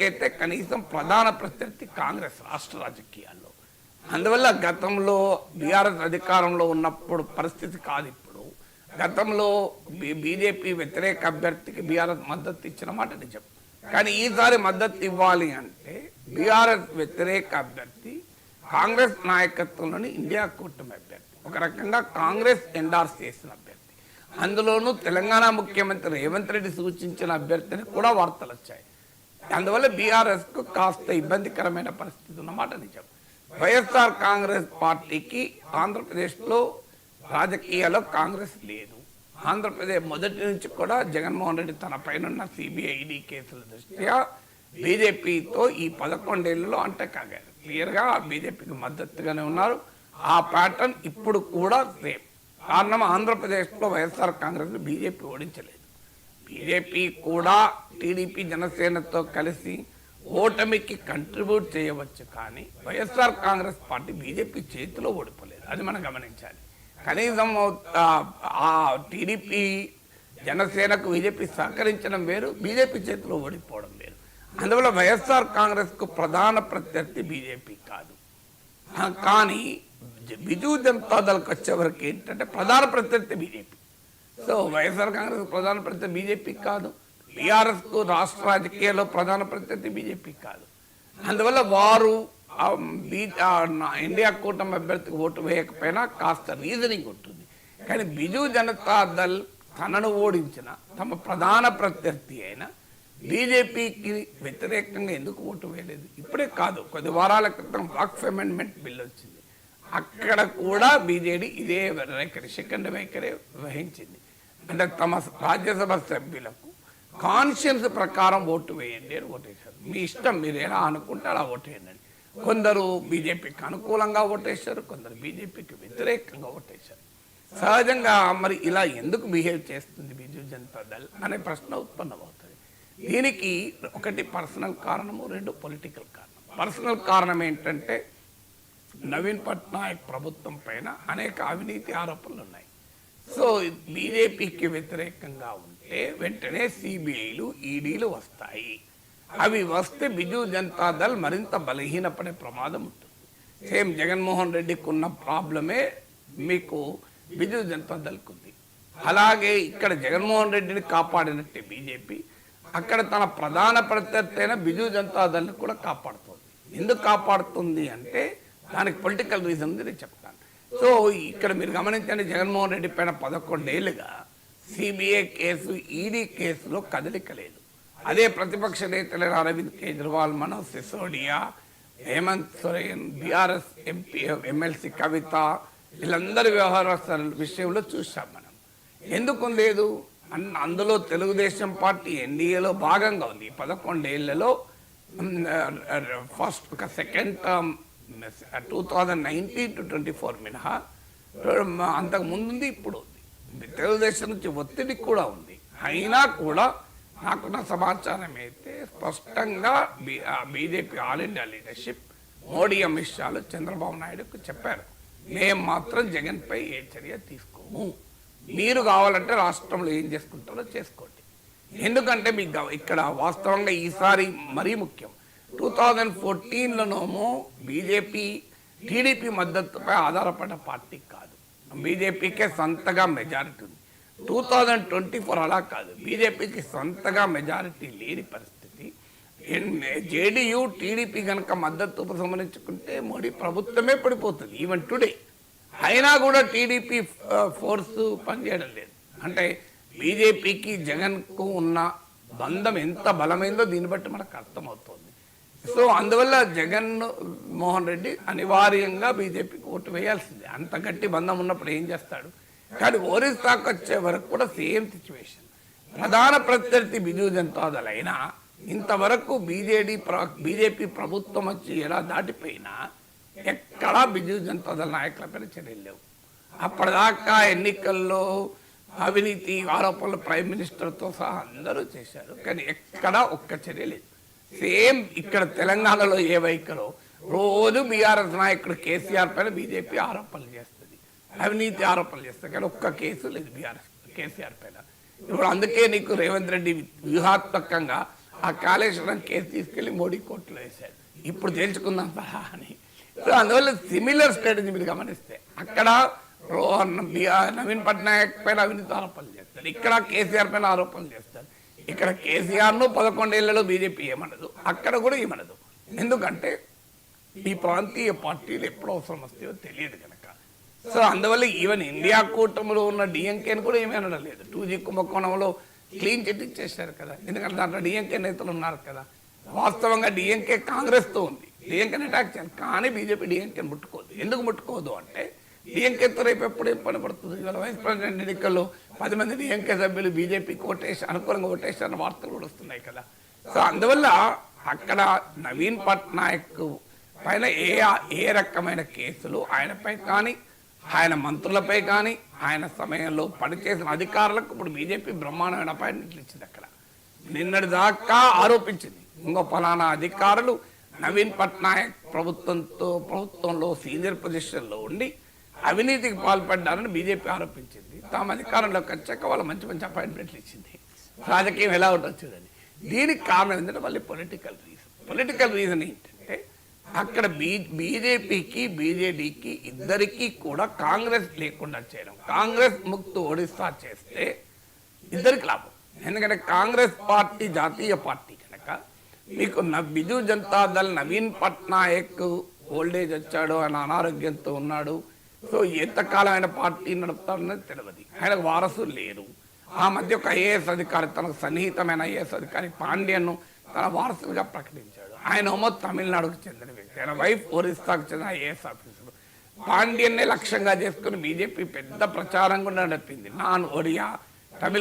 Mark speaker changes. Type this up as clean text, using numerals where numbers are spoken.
Speaker 1: ఇప్పటికైతే కనీసం ప్రధాన ప్రత్యర్థి కాంగ్రెస్ రాష్ట్ర రాజకీయాల్లో. అందువల్ల గతంలో బీఆర్ఎస్ అధికారంలో ఉన్నప్పుడు పరిస్థితి కాదు. ఇప్పుడు గతంలో బీజేపీ వ్యతిరేక అభ్యర్థికి బీఆర్ఎస్ మద్దతు ఇచ్చిన మాట నిజం. కానీ ఈసారి మద్దతు ఇవ్వాలి అంటే బీఆర్ఎస్ వ్యతిరేక అభ్యర్థి కాంగ్రెస్ నాయకత్వంలోని ఇండియా కూటమి అభ్యర్థి, ఒక రకంగా కాంగ్రెస్ ఎండార్స్ చేసిన అభ్యర్థి, అందులోనూ తెలంగాణ ముఖ్యమంత్రి రేవంత్ రెడ్డి సూచించిన అభ్యర్థిని కూడా వార్తలు వచ్చాయి. అందువల్ల బీఆర్ఎస్కు కాస్త ఇబ్బందికరమైన పరిస్థితి ఉన్నమాట నిజం. వైఎస్ఆర్ కాంగ్రెస్ పార్టీకి ఆంధ్రప్రదేశ్లో రాజకీయాల్లో కాంగ్రెస్ లేదు. ఆంధ్రప్రదేశ్ మొదటి నుంచి కూడా జగన్మోహన్ రెడ్డి తన పైన సిబిఐ ఈడీ కేసుల దృష్ట్యా బీజేపీతో ఈ 11 ఏళ్లలో అంటకాగారు. క్లియర్గా బీజేపీకి మద్దతుగానే ఉన్నారు. ఆ ప్యాటర్న్ ఇప్పుడు కూడా సేమ్. కారణం ఆంధ్రప్రదేశ్లో వైఎస్ఆర్ కాంగ్రెస్ బీజేపీ ఓడించలేదు. బీజేపీ కూడా టీడీపీ జనసేనతో కలిసి ఓటమికి కంట్రిబ్యూట్ చేయవచ్చు, కానీ వైఎస్ఆర్ కాంగ్రెస్ పార్టీ బీజేపీ చేతిలో ఓడిపోలేదు. అది మనం గమనించాలి. కనీసం ఆ టీడీపీ జనసేనకు బీజేపీ సహకరించడం వేరు, బీజేపీ చేతిలో ఓడిపోవడం వేరు. అందువల్ల వైఎస్ఆర్ కాంగ్రెస్కు ప్రధాన ప్రత్యర్థి బీజేపీ కాదు. కానీ బిజు జనతా దళకు వచ్చేవరకు ఏంటంటే ప్రధాన ప్రత్యర్థి బీజేపీ. సో వైఎస్ఆర్ కాంగ్రెస్ ప్రధాన ప్రత్యర్థి బీజేపీ కాదు, బీఆర్ఎస్కు రాష్ట్ర రాజకీయాల్లో ప్రధాన ప్రత్యర్థి బీజేపీ కాదు. అందువల్ల వారు ఇండియా కూటమి అభ్యర్థికి ఓటు వేయకపోయినా కాస్త రీజనింగ్ ఉంటుంది. కానీ బిజు జనతా దళ్ తనను ఓడించిన తమ ప్రధాన ప్రత్యర్థి అయిన బీజేపీకి వ్యతిరేకంగా ఎందుకు ఓటు వేయలేదు? ఇప్పుడే కాదు, కొద్ది వారాల క్రితం వక్ఫ్ అమెండ్మెంట్ బిల్ వచ్చింది. అక్కడ కూడా బీజేడీ ఇదే వైఖరి, సెకండ్ వైఖరి వహించింది. అంటే తమ రాజ్యసభ సభ్యులకు కాన్షియన్స్ ప్రకారం ఓటు వేయండి అని ఓటేశారు. మీ ఇష్టం, మీరు ఎలా అనుకుంటే అలా ఓటు వేయండి. కొందరు బీజేపీకి అనుకూలంగా ఓటేశారు, కొందరు బీజేపీకి వ్యతిరేకంగా ఓటేశారు. సహజంగా మరి ఇలా ఎందుకు బిహేవ్ చేస్తుంది బిజు జనతా దళ్ అనే ప్రశ్న ఉత్పన్నమవుతుంది. దీనికి ఒకటి పర్సనల్ కారణము, 2 పొలిటికల్ కారణం. పర్సనల్ కారణం ఏంటంటే నవీన్ పట్నాయక్ ప్రభుత్వం పైన అనేక అవినీతి ఆరోపణలు ఉన్నాయి. సో బీజేపీకి వ్యతిరేకంగా ఉంటే వెంటనే సిబిఐలు ఈడీలు వస్తాయి. అవి వస్తే బిజు జనతా దళ్ మరింత బలహీనపడే ప్రమాదం ఉంటుంది. సేమ్ జగన్మోహన్ రెడ్డికి ఉన్న ప్రాబ్లమే మీకు బిజు జనతా దళకు ఉంది. అలాగే ఇక్కడ జగన్మోహన్ రెడ్డిని కాపాడినట్టే బీజేపీ అక్కడ తన ప్రధాన ప్రత్యర్థి అయిన బిజు జనతా దళని కూడా కాపాడుతుంది. ఎందుకు కాపాడుతుంది అంటే దానికి పొలిటికల్ రీజన్ నేను చెప్తాను. సో ఇక్కడ మీరు గమనించండి, జగన్మోహన్ రెడ్డి పైన 11 ఏళ్ళుగా సిబిఐ కేసు, ఈడీ కేసులో కదలిక లేదు. అదే ప్రతిపక్ష నేతలైన Arvind Kejriwal, Manoj Sisodia, Hemant Soren, BRS MP MLC Kavitha, వీళ్ళందరి వ్యవహార విషయంలో చూసాం మనం. ఎందుకు లేదు? అందులో తెలుగుదేశం పార్టీ ఎన్డీఏలో భాగంగా ఉంది. 11 ఏళ్లలో ఫస్ట్ ఒక సెకండ్ టర్మ్ 2019 to 24 మినహా అంతకు ముందుంది, ఇప్పుడు ఉంది. తెలుగుదేశం నుంచి ఒత్తిడి కూడా ఉంది. అయినా కూడా నాకున్న సమాచారం అయితే స్పష్టంగా BJP all India leadership, Modi, Amit షాలు చంద్రబాబు నాయుడుకు చెప్పారు, మేము మాత్రం జగన్పై ఏ చర్య తీసుకోము, మీరు కావాలంటే రాష్ట్రంలో ఏం చేసుకుంటారో చేసుకోండి. ఎందుకంటే మీకు ఇక్కడ వాస్తవంగా ఈసారి మరీ ముఖ్యం. 2014లోనేమో బీజేపీ టీడీపీ మద్దతుపై ఆధారపడ్డ పార్టీ కాదు, బీజేపీకే సొంతగా మెజారిటీ ఉంది. 2024 అలా కాదు, బీజేపీకి సొంతగా మెజారిటీ లేని పరిస్థితి. జేడీయూ టీడీపీ కనుక మద్దతు ఉపసంహరించుకుంటే మోడీ ప్రభుత్వమే పడిపోతుంది ఈవెన్ టుడే. అయినా కూడా టీడీపీ ఫోర్స్ పనిచేయడం లేదు. అంటే బీజేపీకి జగన్కు ఉన్న బంధం ఎంత బలమైందో దీన్ని బట్టి మనకు అర్థమవుతుంది. సో అందువల్ల జగన్ మోహన్ రెడ్డి అనివార్యంగా బీజేపీకి ఓటు వేయాల్సిందే. అంత గట్టి బంధం ఉన్నప్పుడు ఏం చేస్తాడు? కానీ ఒరిస్సాకు వచ్చే వరకు కూడా సేమ్ సిచ్యువేషన్. ప్రధాన ప్రత్యర్థి బిజు జనతా దళ్ అయినా ఇంతవరకు బీజేపీ ప్రభుత్వం వచ్చి ఎలా దాటిపోయినా ఎక్కడా బిజు జనతా దళ నాయకులపైన చర్యలు లేవు. అప్పటిదాకా ఎన్నికల్లో అవినీతి ఆరోపణలు ప్రైమ్ మినిస్టర్తో సహా అందరూ చేశారు, కానీ ఎక్కడా ఒక్క చర్య లేదు. సేమ్ ఇక్కడ తెలంగాణలో ఏ వైఖరో రోజు బీఆర్ఎస్ నాయకుడు కేసీఆర్ పైన బీజేపీ ఆరోపణలు చేస్తుంది, అవినీతి ఆరోపణలు చేస్తుంది, కానీ ఒక్క కేసు లేదు బీఆర్ఎస్ కేసీఆర్ పైన. ఇప్పుడు అందుకే నీకు రేవంత్ రెడ్డి వ్యూహాత్మకంగా ఆ కాళేశ్వరం కేసు తీసుకెళ్లి మోడీ కోర్టులో వేశాడు. ఇప్పుడు తేల్చుకుందాం పరా అని. సో అందువల్ల సిమిలర్ స్ట్రాటజీ మీరు గమనిస్తే అక్కడ నవీన్ పట్నాయక్ పైన అవినీతి ఆరోపణలు చేస్తారు, ఇక్కడ కేసీఆర్ పైన ఆరోపణలు చేస్తారు. ఇక్కడ కేసీఆర్ను 11 ఏళ్లలో బీజేపీ ఏమనదు, అక్కడ కూడా ఏమనదు. ఎందుకంటే ఈ ప్రాంతీయ పార్టీలు ఎప్పుడు అవసరం వస్తాయో తెలియదు కనుక. సో అందువల్ల ఈవెన్ ఇండియా కూటమిలో ఉన్న డిఎంకేని కూడా ఏమీ అనడం లేదు. 2G కుంభకోణంలో క్లీన్ చిట్ ఇచ్చేశారు కదా, ఎందుకంటే దాంట్లో డిఎంకే నేతలు ఉన్నారు కదా. వాస్తవంగా డిఎంకే కాంగ్రెస్తో ఉంది, డిఎంకేని అటాక్ చేయాలి, కానీ బీజేపీ డిఎంకేని ముట్టుకోదు. ఎందుకు ముట్టుకోదు అంటే డిఎంకేతో రేపు ఎప్పుడు ఏం పని పడుతుంది. ఇవాళ వైస్ ప్రెసిడెంట్ ఎన్నికల్లో 10 మంది డిఎంకే సభ్యులు బీజేపీకి అనుకూలంగా ఓటేశారన్న వార్తలు కూడా వస్తున్నాయి కదా. సో అందువల్ల అక్కడ నవీన్ పట్నాయక్ పైన ఏ రకమైన కేసులు ఆయనపై కానీ ఆయన మంత్రులపై కానీ ఆయన సమయంలో పనిచేసిన అధికారులకు ఇప్పుడు బీజేపీ బ్రహ్మాండమైన అపాయింట్మెంట్లు ఇచ్చింది. అక్కడ నిన్నటి దాకా ఆరోపించింది ఇంకో ఫలానా అధికారులు నవీన్ పట్నాయక్ ప్రభుత్వంలో సీనియర్ పొజిషన్లో ఉండి అవినీతికి పాల్పడ్డారని బీజేపీ ఆరోపించింది. తాము అధికారంలోకి వచ్చాక వాళ్ళు మంచి మంచి అపాయింట్మెంట్లు ఇచ్చింది. రాజకీయం ఎలా ఉంటుంది చూడండి. దీనికి కారణం ఏంటంటే మళ్ళీ పొలిటికల్ రీజన్ ఏంటంటే అక్కడ బీజేపీకి బీజేడీకి ఇద్దరికీ కూడా కాంగ్రెస్ లేకుండా చేయడం, కాంగ్రెస్ ముక్తు ఒడిస్సా చేస్తే ఇద్దరికి లాభం. ఎందుకంటే కాంగ్రెస్ పార్టీ జాతీయ పార్టీ కనుక మీకు బిజు జనతాదళ్ నవీన్ పట్నాయక్ ఓల్డేజ్ వచ్చాడు, ఆయన అనారోగ్యంతో ఉన్నాడు. సో ఎంతకాలం ఆయన పార్టీ నడుపుతారన్నది తెలియదు, ఆయనకు వారసులు లేరు. ఆ మధ్య ఒక ఐఏఎస్ అధికారి, తనకు సన్నిహితమైన ఐఏఎస్ అధికారి పాండ్యన్ను తన వారసులుగా ప్రకటించాడు. ఆయన ఏమో తమిళనాడుకు చెందిన వ్యక్తి, ఆయన వైఫ్ ఒరిస్సాకు చెందిన ఐఏఎస్ ఆఫీసర్. పాండ్యన్నే లక్ష్యంగా చేసుకుని బీజేపీ పెద్ద ప్రచారం కూడా నడిపింది. నాన్ ఒరియా తమిళ